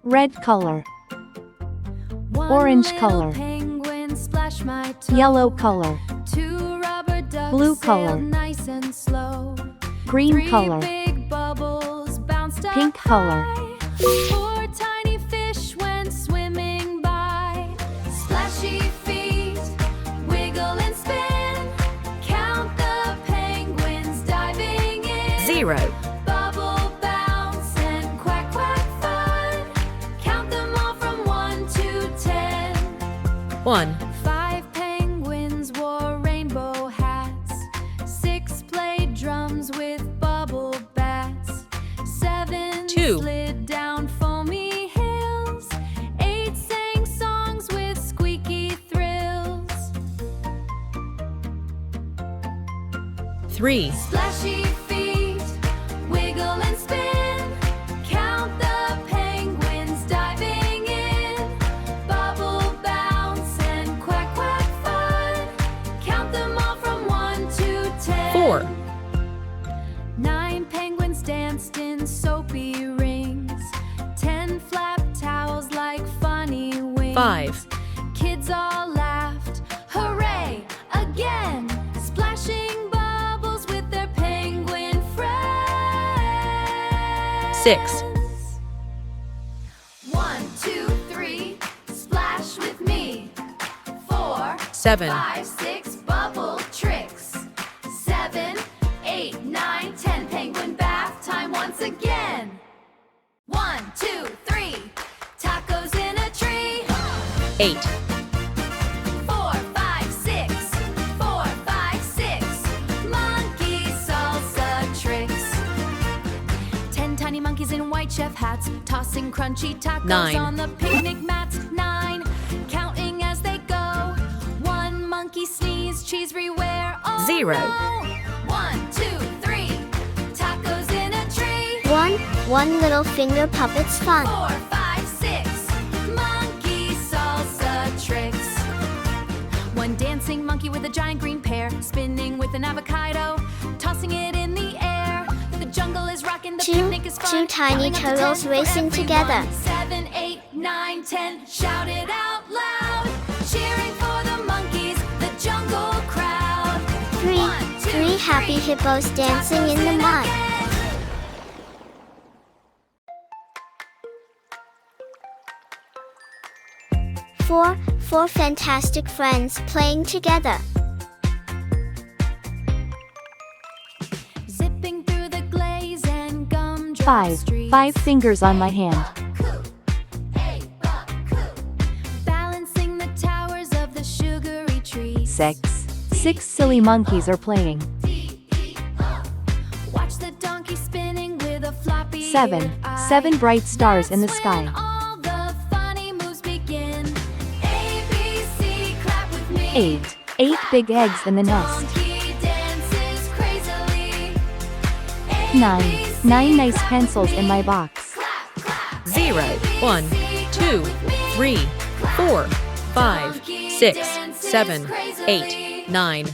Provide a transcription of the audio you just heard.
Red color. One Orange little color. penguin splashed my toe. Yellow color. Two rubber ducks Blue sailed color. nice and slow. Green Three color. big bubbles bounced up Pink color. high. Four tiny fish went swimming by. Splashy feet wiggle and spin. Count the penguins diving in. 0, Bubble bounce and quack quack fun. Count them all from 1 to 10. 1, 5 penguins wore rainbow hats. 6 played drums with bubble bats. 7 2. slid down foamy hills. 8 sang songs with squeaky thrills. 3, Splashy feet wiggle and spin. Count the penguins diving in. Bubble bounce and quack quack fun. Count them all from 1 to 10. 4, 9 penguins danced in soapy rings. 10 flapped towels like funny wings. 5, Kids all laughed, hooray, again, splashing bubbles with their penguin friends. 6, 1, 2, 3, splash with me. 4, 7, 5, 6, bubble tricks. 7, 8, 9, 10, penguin bath time once again. 1, 2, 3, tacos in a tree. 8, 4, 5, 6, 4, 5, 6, monkey salsa tricks. 10 tiny monkeys in white chef hats, tossing crunchy tacos 9. on the picnic mats. 9, counting as they go. 1 monkey sneeze, cheese everywhere. Oh 0. no. 1, 2, 3, tacos in a tree. One little finger puppet's fun. 4, 5, 6, monkey salsa tricks. 1 dancing monkey with a giant green pear, spinning with an avocado, tossing it in the air. The jungle is rocking, the Two- picnic is fun. two tiny Counting up to turtles 10 for racing everyone. together. 7, 8, 9, 10, shout it out loud, cheering for the monkeys, the jungle crowd. Three 1, 2, three happy 3, hippos dancing in the mud. again. 4 fantastic friends playing together. Zipping through the glaze and gumdrop 5. streets. 5 fingers on my hand. Balancing the towers of the sugary trees. 6. 6 silly monkeys are playing. Watch the donkey spinning with a floppy 7. 7 bright stars in the That's when sky. all the funny moves begin. A, B, C, clap with me. 8. 8 big eggs in the nest. Donkey dances crazily. A, 9. B, C, 9 nice clap pencils with in my me. box. Clap, clap. 0, A, B, 1, C, 2, clap with me. 3, 4, 5, Donkey 6, dances 7, crazily. 8, 9.